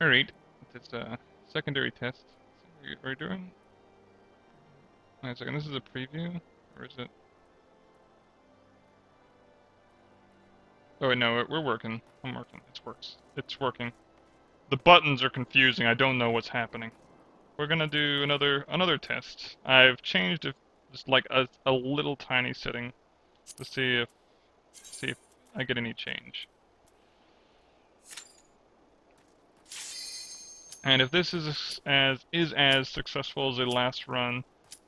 Alright, it's a secondary test. What are you doing? Wait a second, this is a preview? Or is it? Oh wait, no, we're working. I'm working. It's working. The buttons are confusing. I don't know what's happening. We're gonna do another test. I've changed it just like a little tiny setting to see if I get any change. And if this is as successful as the last run,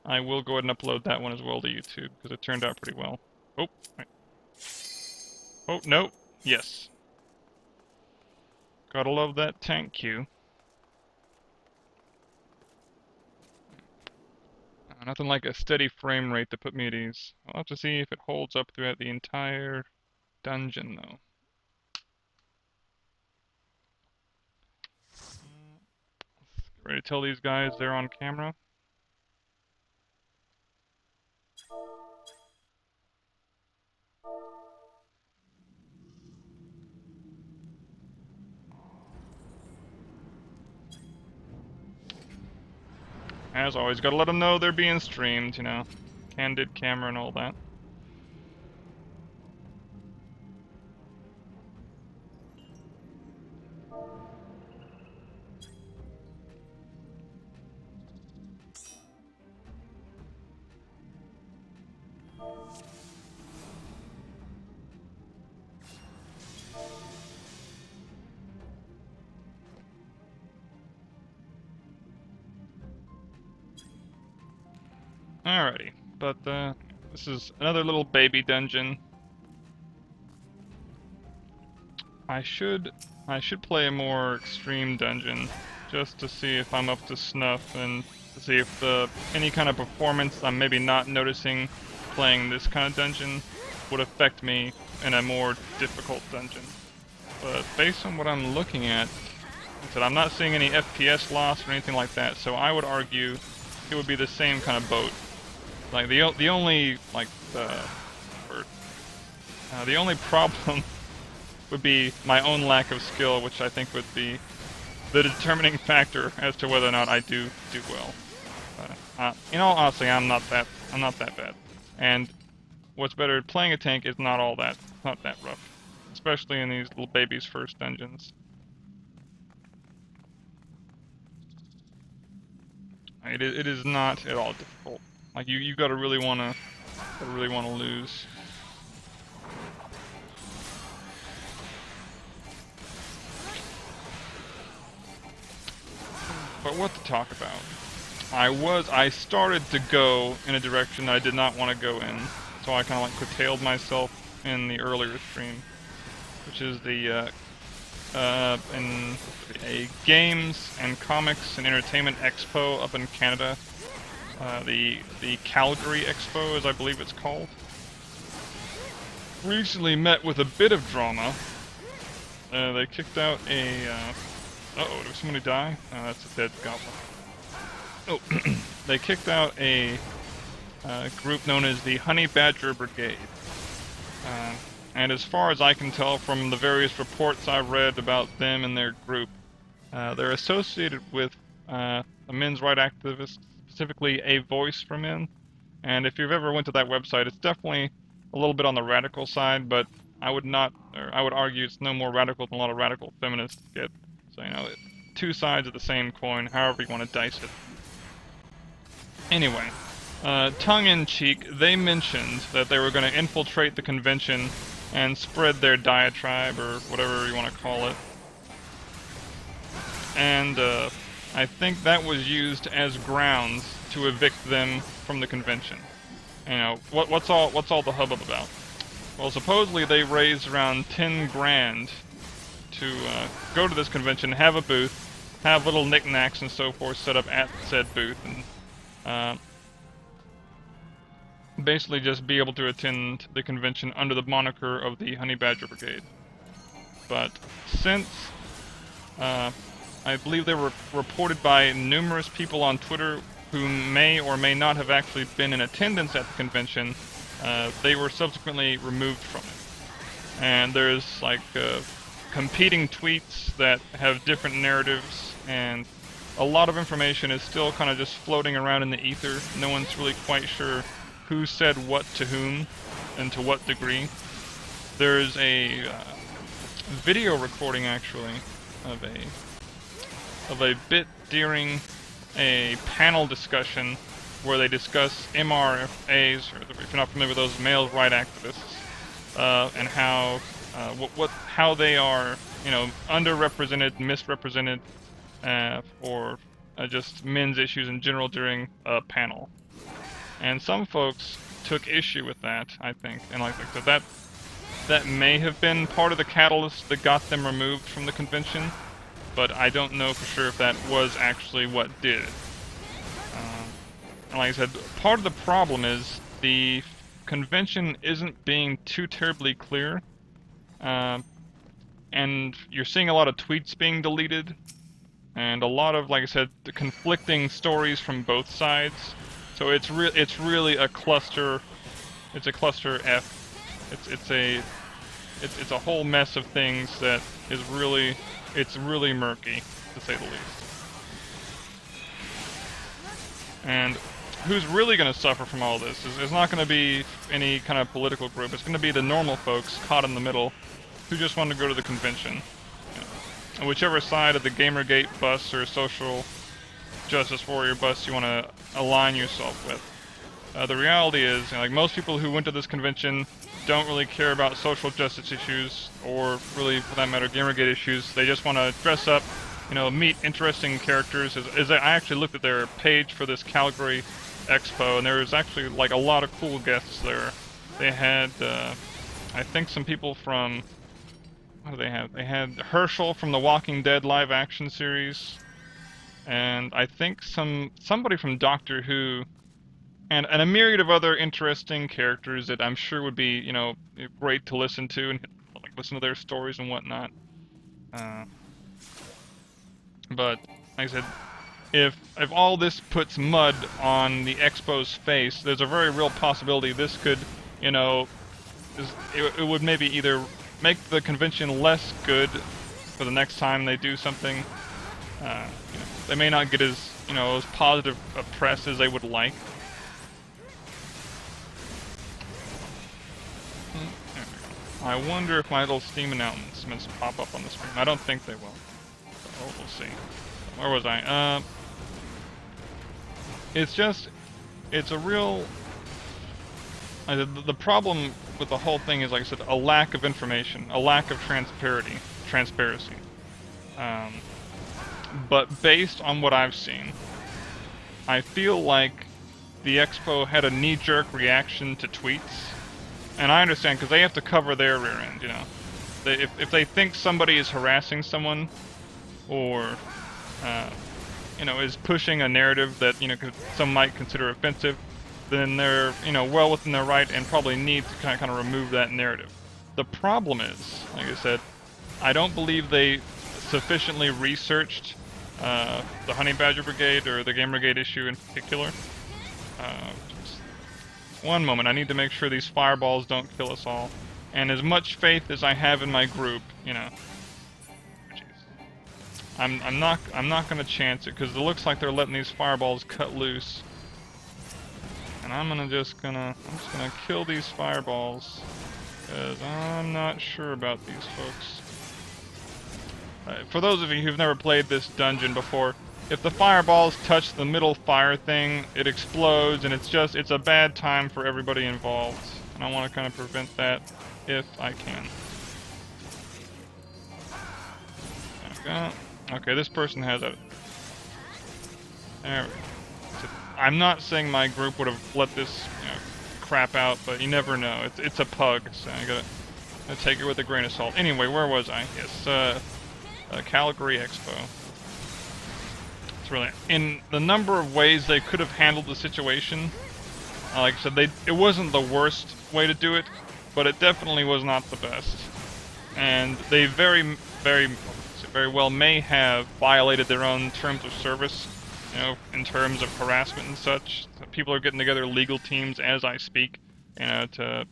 I will go ahead and upload that one as well to YouTube because it turned out pretty well. Oh, wait. Oh no, yes. Gotta love that tank queue. Nothing like a steady frame rate to put me at ease. I'll have to see if it holds up throughout the entire dungeon, though. Ready to tell these guys they're on camera? As always, gotta let them know they're being streamed, you know. Candid camera and all that. Alrighty, but this is another little baby dungeon. I should play a more extreme dungeon just to see if I'm up to snuff and to see if any kind of performance I'm maybe not noticing playing this kind of dungeon would affect me in a more difficult dungeon. But based on what I'm looking at, like I said, I'm not seeing any FPS loss or anything like that, so I would argue it would be the same kind of boat. Like the only the only problem would be my own lack of skill, which I think would be the determining factor as to whether or not I do well. In all honesty, I'm not that bad. And what's better, playing a tank is not that rough, especially in these little babies' first dungeons. It is not at all difficult. Like you gotta really wanna lose. But what to talk about? I started to go in a direction I did not want to go in, so I kind of like curtailed myself in the earlier stream, which is the in a games and comics and entertainment expo up in Canada. The Calgary Expo, as I believe it's called, recently met with a bit of drama. They kicked out a. Uh-oh, did somebody die? Oh, that's a dead goblin. Oh, they kicked out a group known as the Honey Badger Brigade. And as far as I can tell from the various reports I've read about them and their group, they're associated with a men's rights activist, specifically A Voice for Men. And if you've ever went to that website, it's definitely a little bit on the radical side, but I would argue it's no more radical than a lot of radical feminists get. So, you know, two sides of the same coin, however you want to dice it. Anyway, tongue-in-cheek, they mentioned that they were going to infiltrate the convention and spread their diatribe, or whatever you want to call it. And I think that was used as grounds to evict them from the convention. You know, what's all the hubbub about? Well, supposedly they raised around 10 grand to go to this convention, have a booth, have little knickknacks and so forth set up at said booth, and basically just be able to attend the convention under the moniker of the Honey Badger Brigade. But since I believe they were reported by numerous people on Twitter who may or may not have actually been in attendance at the convention, they were subsequently removed from it. And there's like competing tweets that have different narratives, and a lot of information is still kind of just floating around in the ether. No one's really quite sure who said what to whom and to what degree. There's a video recording, actually, of a bit during a panel discussion where they discuss MRAs, or if you're not familiar with those, male rights activists, and how they are, you know, underrepresented, misrepresented, for just men's issues in general during a panel. And some folks took issue with that, I think, and like I said, that may have been part of the catalyst that got them removed from the convention, but I don't know for sure if that was actually what did it. And like I said, part of the problem is the convention isn't being too terribly clear, and you're seeing a lot of tweets being deleted, and a lot of, like I said, the conflicting stories from both sides. So it's really a cluster. It's a cluster F. It's a whole mess of things that is really murky, to say the least. And who's really going to suffer from all this is not going to be any kind of political group. It's going to be the normal folks caught in the middle who just want to go to the convention. You know, and whichever side of the Gamergate bus or social justice warrior bus you want to align yourself with. The reality is, you know, like most people who went to this convention don't really care about social justice issues, or really, for that matter, Gamergate issues. They just want to dress up, you know, meet interesting characters. I actually looked at their page for this Calgary Expo, and there was actually like a lot of cool guests there. They had, I think, some people from, what do they have? They had Herschel from the Walking Dead live action series, and I think somebody from Doctor Who, and a myriad of other interesting characters that I'm sure would be, you know, great to listen to and like listen to their stories and whatnot. But like I said, if all this puts mud on the Expo's face, there's a very real possibility this could, you know, it would maybe either make the convention less good for the next time they do something. You know, they may not get as, you know, as positive a press as they would like. I wonder if my little Steam announcements pop up on the screen. I don't think they will. So we'll see. Where was I? It's a real... the problem with the whole thing is, like I said, a lack of information, a lack of transparency. But based on what I've seen, I feel like the Expo had a knee-jerk reaction to tweets. And I understand, because they have to cover their rear end, you know. If they think somebody is harassing someone, or, you know, is pushing a narrative that, you know, some might consider offensive, then they're, you know, well within their right and probably need to kind of remove that narrative. The problem is, like I said, I don't believe they sufficiently researched the Honey Badger Brigade, or the Gamergate issue in particular. One moment, I need to make sure these fireballs don't kill us all. And as much faith as I have in my group, you know, I'm not gonna chance it, because it looks like they're letting these fireballs cut loose. And I'm just gonna kill these fireballs, because I'm not sure about these folks. For those of you who've never played this dungeon before, if the fireballs touch the middle fire thing, it explodes, and it's a bad time for everybody involved. And I want to kind of prevent that if I can. There we go. Okay, this person has a... There we go. I'm not saying my group would have let this, you know, crap out, but you never know. It's a pug, so I gotta take it with a grain of salt. Anyway, where was I? Yes, Calgary Expo. It's really, in the number of ways they could have handled the situation, like I said, it wasn't the worst way to do it, but it definitely was not the best. And they very well may have violated their own terms of service, you know, in terms of harassment and such. People are getting together legal teams as I speak, you know, to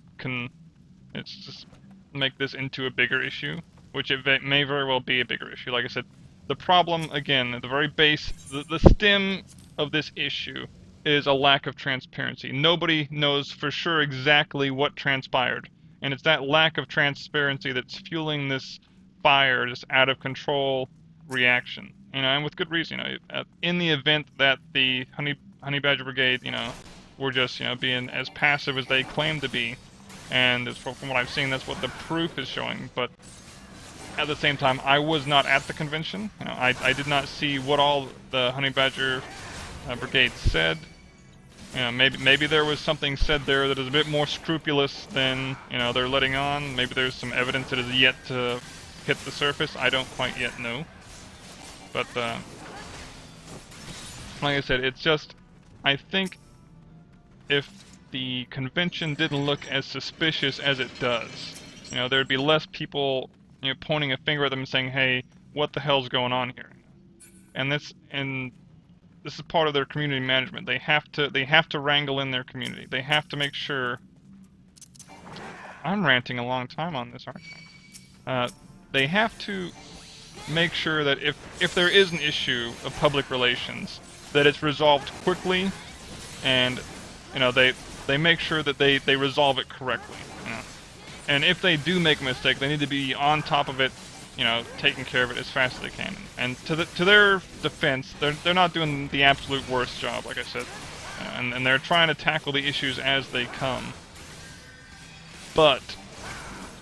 just make this into a bigger issue, which it may very well be a bigger issue. Like I said, the problem, again, at the very base, the stem of this issue is a lack of transparency. Nobody knows for sure exactly what transpired. And it's that lack of transparency that's fueling this fire, this out of control reaction. And with good reason. In the event that the Honey Badger Brigade, were just, being as passive as they claim to be, and from what I've seen, that's what the proof is showing. But at the same time, I was not at the convention. I did not see what all the Honey Badger Brigade said. Maybe there was something said there that is a bit more scrupulous than they're letting on. Maybe there's some evidence that is yet to hit the surface. I don't quite yet know. But like I said, it's just, I think if the convention didn't look as suspicious as it does, there'd be less people pointing a finger at them and saying, "Hey, what the hell's going on here?" And this is part of their community management. They have to wrangle in their community. They have to make sure. I'm ranting a long time on this, aren't I? They have to make sure that if there is an issue of public relations, that it's resolved quickly, and they make sure that they resolve it correctly. And if they do make a mistake, they need to be on top of it, taking care of it as fast as they can. And to their defense, they're not doing the absolute worst job, like I said, and they're trying to tackle the issues as they come. But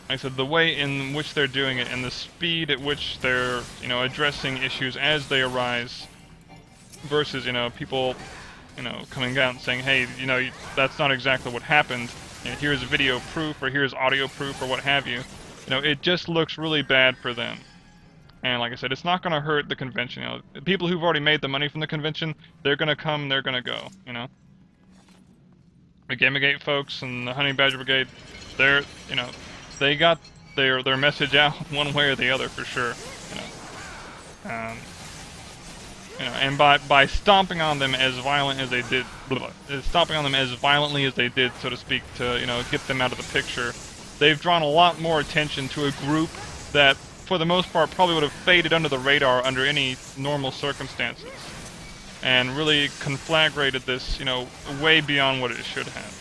like I said, the way in which they're doing it and the speed at which they're addressing issues as they arise, versus people coming out and saying, "Hey, that's not exactly what happened. Here's video proof, or here's audio proof, or what have you." It just looks really bad for them. And like I said, it's not going to hurt the convention. The people who've already made the money from the convention, they're going to come, they're going to go. The Gamergate folks and the Honey Badger Brigade, they got their message out one way or the other for sure. And by stomping on them as violent as they did, stomping on them as violently as they did, so to speak, to get them out of the picture, they've drawn a lot more attention to a group that, for the most part, probably would have faded under the radar under any normal circumstances, and really conflagrated this, way beyond what it should have.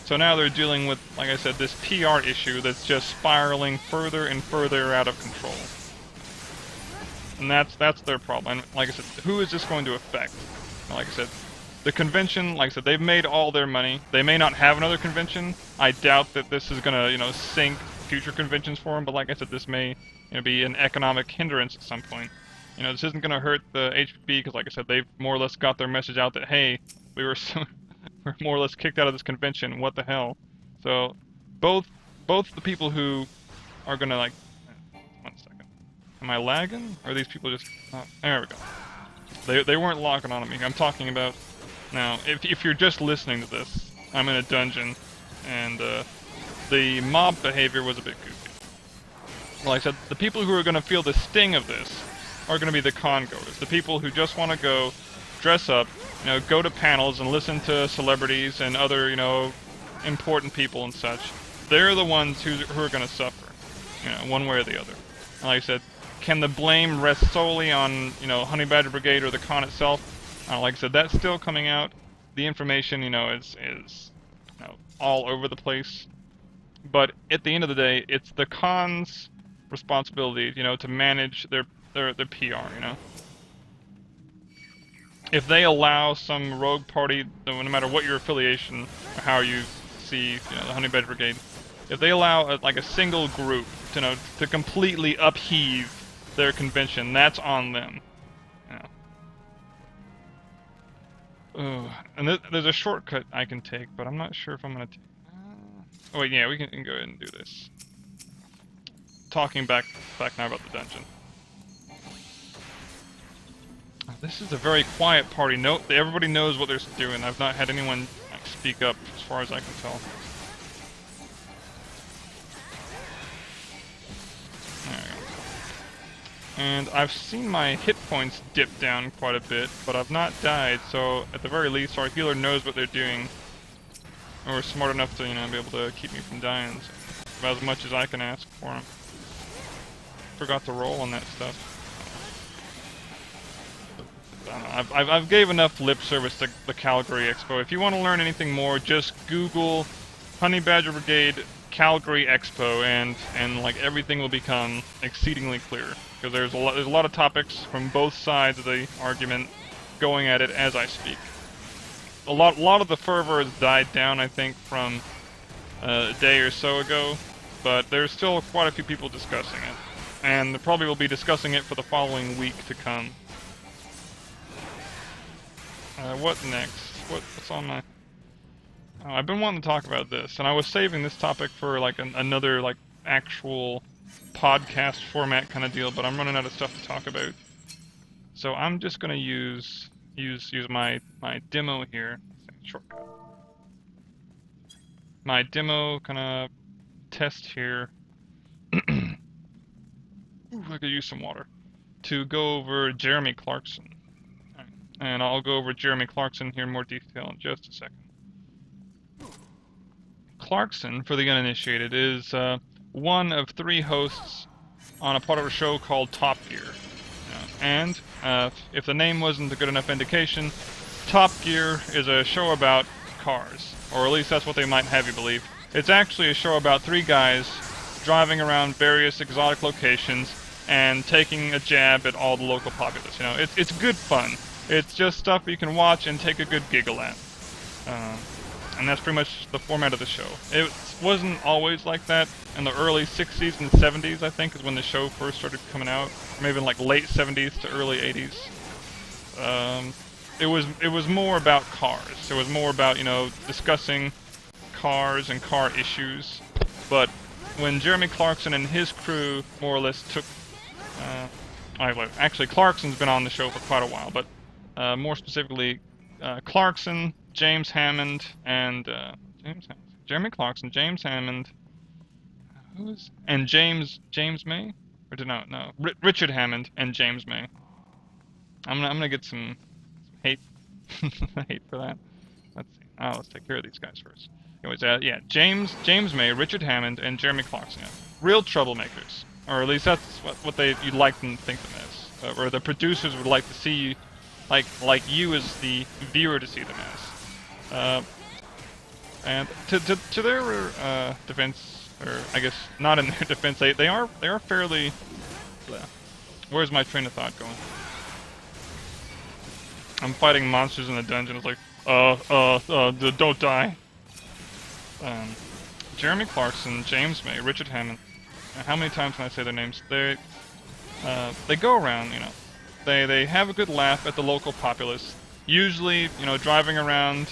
So now they're dealing with, like I said, this PR issue that's just spiraling further and further out of control. And that's their problem. And like I said, who is this going to affect? Like I said, the convention, like I said, they've made all their money. They may not have another convention. I doubt that this is gonna, sink future conventions for them. But like I said, this may, be an economic hindrance at some point. This isn't gonna hurt the HPB because, like I said, they've more or less got their message out that, hey, we're more or less kicked out of this convention. What the hell? So both the people who are gonna, like, 1 second. Am I lagging? Or are these people just... Oh, there we go. They weren't logging on to me. I'm talking about... Now, if you're just listening to this, I'm in a dungeon, and the mob behavior was a bit goofy. Like I said, the people who are going to feel the sting of this are going to be the con-goers. The people who just want to go, dress up, go to panels and listen to celebrities and other, important people and such. They're the ones who are going to suffer, one way or the other. And like I said, can the blame rest solely on, Honey Badger Brigade or the con itself? Like I said, that's still coming out. The information, is all over the place. But at the end of the day, it's the con's responsibility, to manage their PR, If they allow some rogue party, no matter what your affiliation or how you see, the Honey Badger Brigade, if they allow a single group to completely upheave their convention, that's on them. And there's a shortcut I can take, but I'm not sure if I'm gonna take. Oh wait, yeah, we can go ahead and do this. Talking back now about the dungeon. This is a very quiet party. Everybody knows what they're doing. I've not had anyone speak up, as far as I can tell. There we go. And I've seen my hit points dip down quite a bit, but I've not died, so at the very least our healer knows what they're doing. Or smart enough to, be able to keep me from dying, so about as much as I can ask for him. forgot to roll on that stuff. I don't know. I've gave enough lip service to the Calgary Expo. If you want to learn anything more, just Google Honey Badger Brigade Calgary Expo, and like everything will become exceedingly clear. Because there's a lot of topics from both sides of the argument going at it as I speak. A lot of the fervor has died down, I think, from a day or so ago, but there's still quite a few people discussing it, and they probably will be discussing it for the following week to come. What next? What's on my... Oh, I've been wanting to talk about this, and I was saving this topic for like another like actual podcast format kind of deal, but I'm running out of stuff to talk about. So I'm just gonna use my demo here. Shortcut. My demo kind of test here. Ooh, I could use some water to go over Jeremy Clarkson. And I'll go over Jeremy Clarkson here in more detail in just a second. Clarkson, for the uninitiated, is one of 3 hosts on a part of a show called Top Gear. And if the name wasn't a good enough indication, Top Gear is a show about cars, or at least that's what they might have you believe. It's actually a show about 3 guys driving around various exotic locations and taking a jab at all the local populace. You know, it's good fun. It's just stuff you can watch and take a good giggle at. And that's pretty much the format of the show. It wasn't always like that. In the early 60s and 70s, I think, is when the show first started coming out. Or maybe in like late 70s to early 80s. It was more about cars. It was more about, you know, discussing cars and car issues. But when Jeremy Clarkson and his crew more or less took... actually, Clarkson's been on the show for quite a while, but more specifically, Clarkson, James Hammond, and Jeremy Clarkson, James Hammond, and James May, or no, Richard Hammond and James May. I'm gonna get some hate hate for that. Let's see. Let's take care of these guys first. Anyways, yeah, James May, Richard Hammond, and Jeremy Clarkson. Yeah. Real troublemakers, or at least that's what you'd like them to think them as, or the producers would like to see. Like you as the viewer to see them as. And to their defense, or I guess not in their defense, they are fairly... Where's my train of thought going? I'm fighting monsters in the dungeon. It's like, don't die. Jeremy Clarkson, James May, Richard Hammond. How many times can I say their names? They go around, you know. They have a good laugh at the local populace. Usually, you know, driving around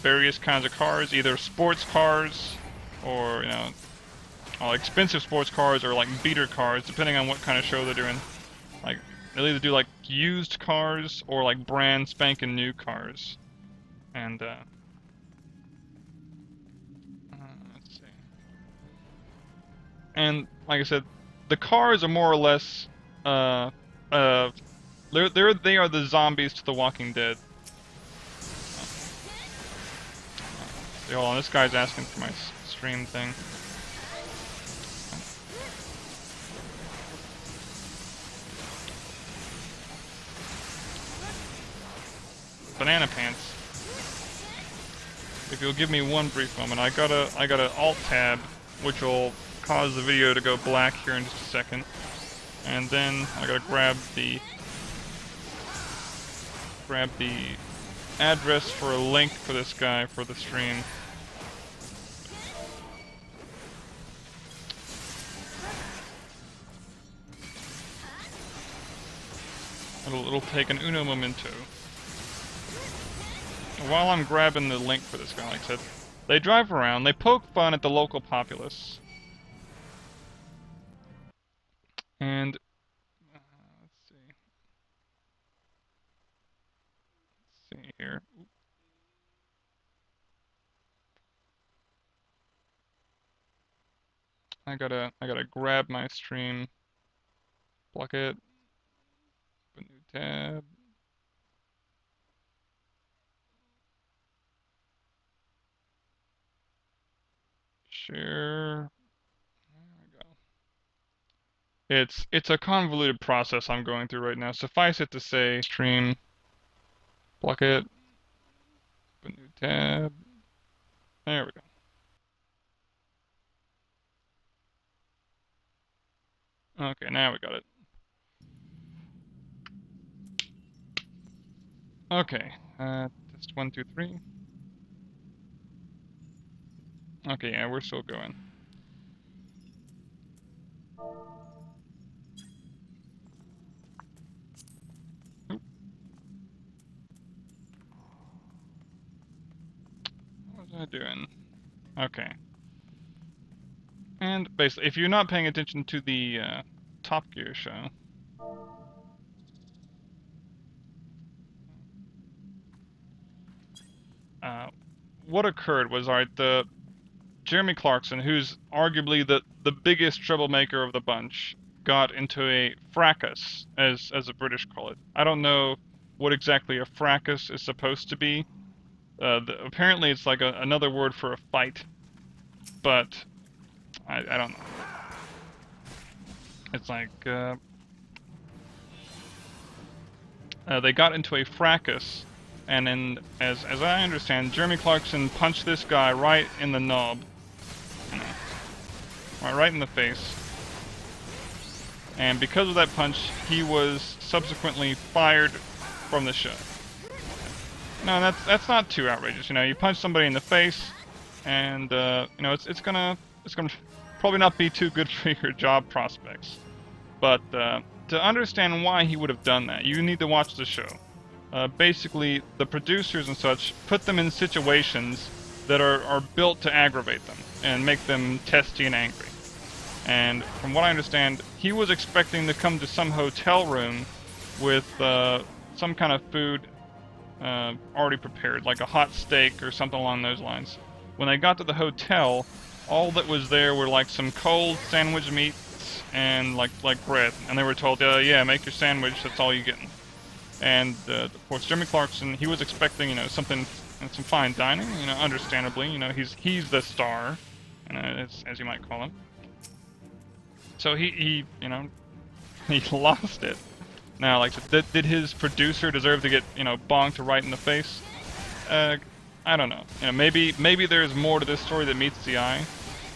various kinds of cars, either sports cars or, you know, expensive sports cars or like beater cars, depending on what kind of show they're doing. Like, they'll either do like used cars or like brand spanking new cars. And let's see. And like I said, the cars are more or less they are the zombies to The Walking Dead. Hold on, this guy's asking for my stream thing. Banana pants. If you'll give me one brief moment, I got a alt tab, which will cause the video to go black here in just a second, and then I gotta grab the address for a link for this guy for the stream. It'll take an uno momento. While I'm grabbing the link for this guy, like I said, they drive around, they poke fun at the local populace. And let's see here. I gotta grab my stream, pluck it, open new tab. Share. There we go. It's a convoluted process I'm going through right now. Suffice it to say, stream, pluck it, open new tab. There we go. Okay, now we got it. Okay, test 1, 2, 3. Okay, yeah, we're still going. Oop. What was I doing? Okay. And basically, if you're not paying attention to the Top Gear show, what occurred was, alright, the Jeremy Clarkson, who's arguably the biggest troublemaker of the bunch, got into a fracas, as the British call it. I don't know what exactly a fracas is supposed to be. Apparently it's like another word for a fight, but I don't know. It's like, they got into a fracas, and then, as I understand, Jeremy Clarkson punched this guy right in the knob. You know, right in the face. And because of that punch, he was subsequently fired from the show. No, that's not too outrageous. You know, you punch somebody in the face, and you know, it's gonna probably not be too good for your job prospects. But to understand why he would have done that, you need to watch the show. Basically, the producers and such put them in situations that are built to aggravate them and make them testy and angry. And from what I understand, he was expecting to come to some hotel room with some kind of food already prepared, like a hot steak or something along those lines. When they got to the hotel, all that was there were like some cold sandwich meats and like bread. And they were told, yeah, make your sandwich, that's all you get. And of course, Jeremy Clarkson, he was expecting, you know, something, some fine dining, you know, understandably, you know, he's the star, you know, as you might call him. So he you know, he lost it. Now, like, did his producer deserve to get, you know, bonked right in the face? I don't know. You know, maybe there's more to this story that meets the eye.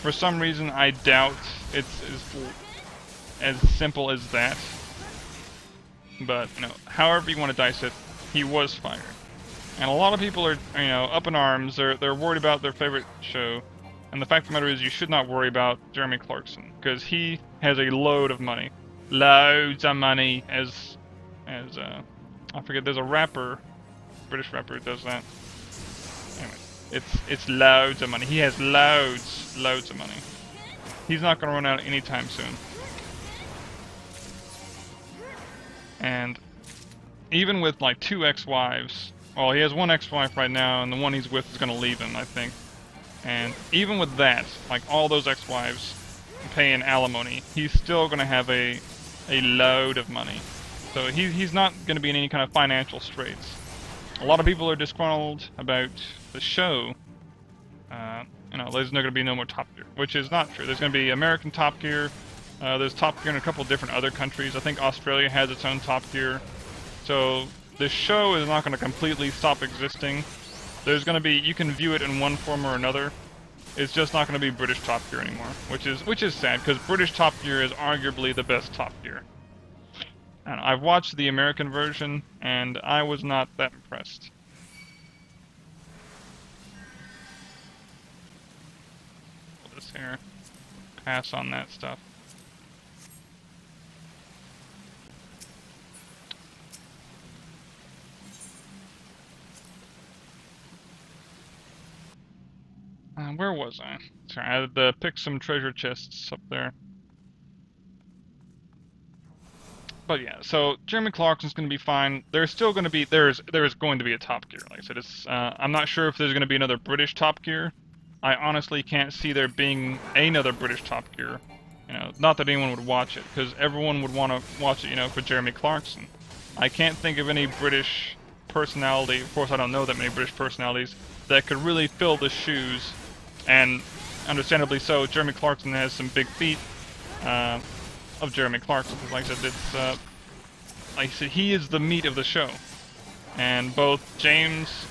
For some reason, I doubt it's as simple as that. But, you know, however you want to dice it, he was fired. And a lot of people are, you know, up in arms. They're worried about their favorite show. And the fact of the matter is, you should not worry about Jeremy Clarkson, because he has a load of money. Loads of money, as I forget, there's a rapper, British rapper who does that. Anyway, it's loads of money. He has loads of money. He's not gonna run out anytime soon. And even with like 2 ex-wives, well, he has 1 ex-wife right now, and the one he's with is gonna leave him, I think. And even with that, like all those ex-wives paying alimony, he's still gonna have a load of money. So he's not gonna be in any kind of financial straits. A lot of people are disgruntled about the show. You know, there's not gonna be no more Top Gear, which is not true. There's gonna be American Top Gear. There's Top Gear in a couple different other countries. I think Australia has its own Top Gear. So this show is not going to completely stop existing. There's going to be, you can view it in one form or another. It's just not going to be British Top Gear anymore, which is sad, because British Top Gear is arguably the best Top Gear. And I've watched the American version, and I was not that impressed. Pull this here. Pass on that stuff. Where was I? Sorry, I had to pick some treasure chests up there. But yeah, so Jeremy Clarkson's going to be fine. There's still going to be, there's going to be a Top Gear. Like I said, I'm not sure if there's going to be another British Top Gear. I honestly can't see there being another British Top Gear. You know, not that anyone would watch it, because everyone would want to watch it, you know, for Jeremy Clarkson. I can't think of any British personality, of course I don't know that many British personalities, that could really fill the shoes. And understandably so, Jeremy Clarkson has some big feet. of Jeremy Clarkson. Because like I said, like I said, he is the meat of the show. And both James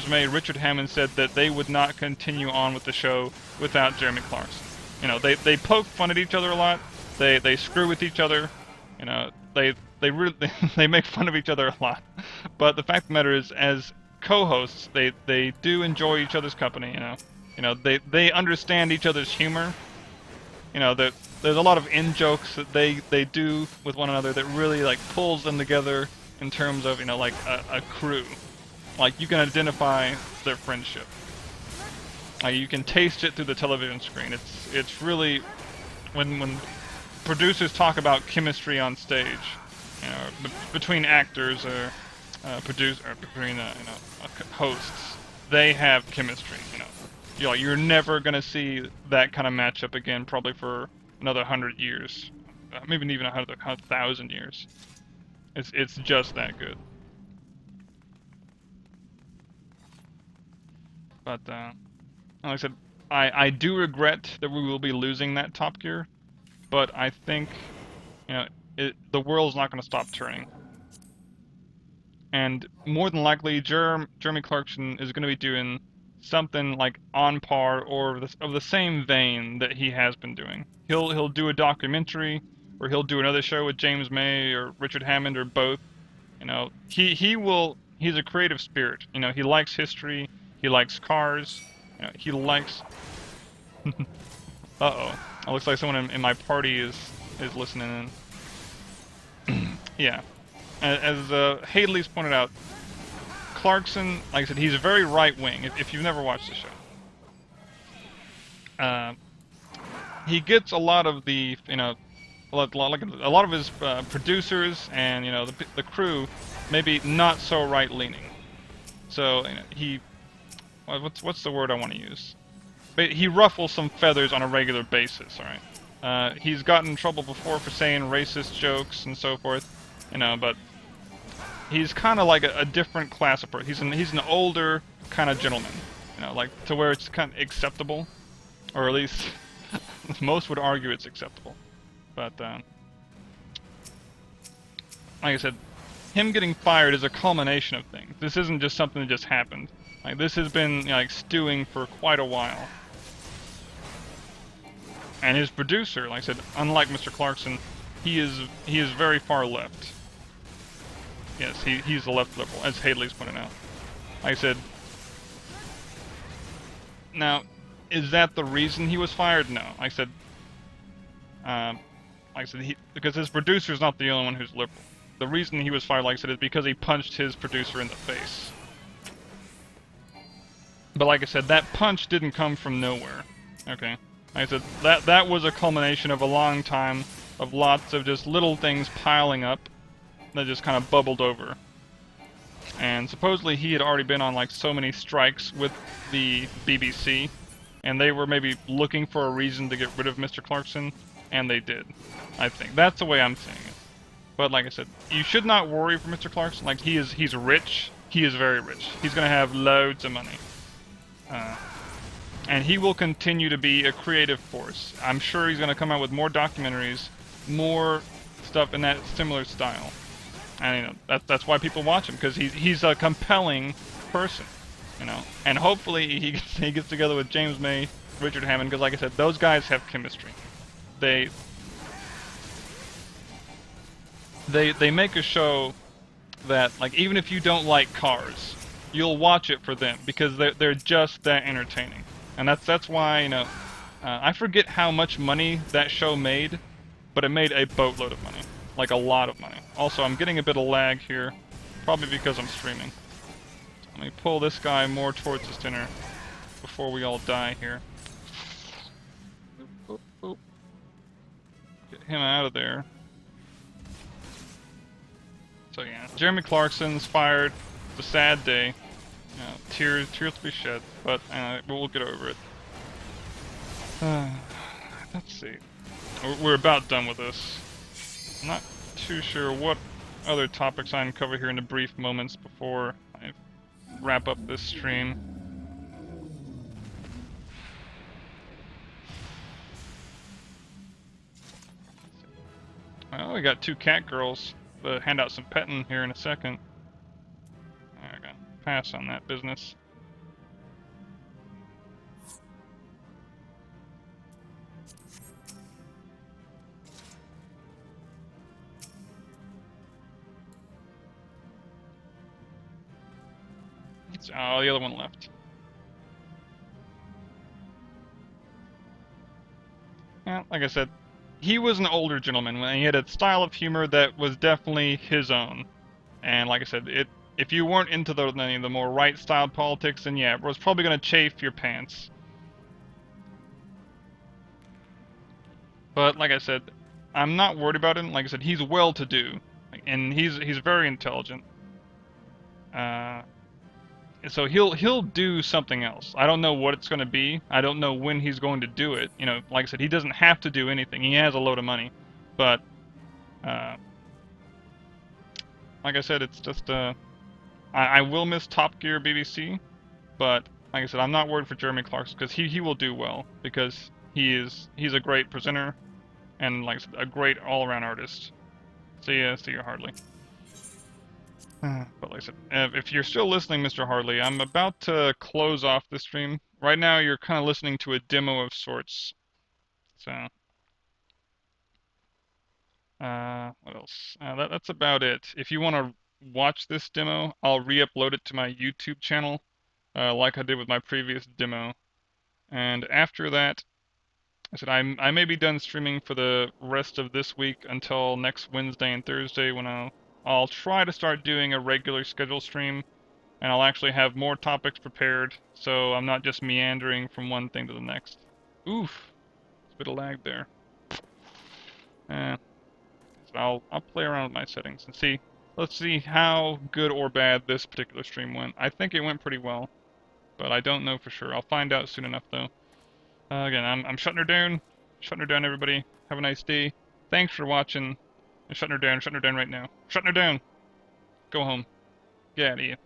May, Richard Hammond said that they would not continue on with the show without Jeremy Clarkson. You know, they poke fun at each other a lot. They screw with each other. You know, they really they make fun of each other a lot. But the fact of the matter is, as co-hosts, they do enjoy each other's company. You know, they understand each other's humor. You know, there's a lot of in-jokes that they do with one another that really like pulls them together in terms of, you know, like a crew. Like you can identify their friendship. You can taste it through the television screen. It's really when producers talk about chemistry on stage, you know, between actors or between hosts, they have chemistry. You know, you're never gonna see that kind of matchup again, probably for another 100 years, maybe even 1,000 years. It's just that good. But like I said, I do regret that we will be losing that Top Gear, but I think, you know, the world's not going to stop turning. And more than likely, Jeremy Clarkson is going to be doing something like on par or of the same vein that he has been doing. He'll do a documentary, or he'll do another show with James May or Richard Hammond or both. You know, he's a creative spirit. You know, he likes history, he likes cars, you know, he likes Uh-oh. It looks like someone in my party is listening in. Yeah. As Hadley's pointed out, Clarkson, like I said, he's very right-wing, if you've never watched the show. He gets a lot of the, you know, a lot of his producers and, you know, the crew maybe not so right-leaning. So, you know, what's the word I want to use? But he ruffles some feathers on a regular basis, alright? He's gotten in trouble before for saying racist jokes and so forth, you know, but he's kind of like a different class of person. He's an older kind of gentleman, you know, like to where it's kind of acceptable, or at least most would argue it's acceptable. But like I said, him getting fired is a culmination of things. This isn't just something that just happened. Like this has been, you know, like stewing for quite a while. And his producer, like I said, unlike Mr. Clarkson, he is very far left. Yes, he's a left liberal, as Hadley's pointed out. Like I said, now, is that the reason he was fired? No. Like I said, because his producer is not the only one who's liberal. The reason he was fired, like I said, is because he punched his producer in the face. But like I said, that punch didn't come from nowhere. Okay? Like I said, that was a culmination of a long time of lots of just little things piling up that just kind of bubbled over. And supposedly he had already been on like so many strikes with the BBC, and they were maybe looking for a reason to get rid of Mr. Clarkson, and they did. I think that's the way I'm seeing it. But like I said, you should not worry for Mr. Clarkson. Like he's rich. He is very rich. He's gonna have loads of money. And he will continue to be a creative force. I'm sure he's gonna come out with more documentaries, more stuff in that similar style. And you know, that's why people watch him, because he's a compelling person, you know. And hopefully he gets together with James May, Richard Hammond, because like I said, those guys have chemistry. They make a show that, like, even if you don't like cars, you'll watch it for them, because they're just that entertaining. And that's why, you know, I forget how much money that show made, but it made a boatload of money. Like a lot of money. Also, I'm getting a bit of lag here, probably because I'm streaming. Let me pull this guy more towards the center before we all die here. Oop, oop, oop. Get him out of there. So yeah, Jeremy Clarkson's fired. It's a sad day. You know, tears to be shed, but we'll get over it. Let's see. We're about done with this. I'm not too sure what other topics I can cover here in the brief moments before I wrap up this stream. Well, we got two cat girls. Hand out some petting here in a second. I'm gonna pass on that business. Oh, the other one left. Yeah, like I said, he was an older gentleman, and he had a style of humor that was definitely his own. And like I said, if you weren't into the more right-styled politics, then yeah, it was probably going to chafe your pants. But like I said, I'm not worried about him. Like I said, he's well-to-do, and he's very intelligent. So he'll do something else. I don't know what it's going to be. I don't know when he's going to do it. You know, like I said, he doesn't have to do anything. He has a load of money, but uh, like I said, it's just I will miss Top Gear BBC, but like I said, I'm not worried for Jeremy Clarkson because he will do well because he's a great presenter and like I said, a great all-around artist. See ya, Hardly. But like I said, if you're still listening, Mr. Hardley, I'm about to close off the stream. Right now, you're kind of listening to a demo of sorts. So, what else? That's about it. If you want to watch this demo, I'll re-upload it to my YouTube channel, like I did with my previous demo. And after that, I said I may be done streaming for the rest of this week until next Wednesday and Thursday when I'll try to start doing a regular schedule stream. And I'll actually have more topics prepared, so I'm not just meandering from one thing to the next. Oof, it's a bit of lag there. So I'll play around with my settings and see. Let's see how good or bad this particular stream went. I think it went pretty well, but I don't know for sure. I'll find out soon enough though. Again, I'm shutting her down. Shutting her down, everybody. Have a nice day. Thanks for watching. I'm shutting her down right now. Shutting her down. Go home. Get out of here.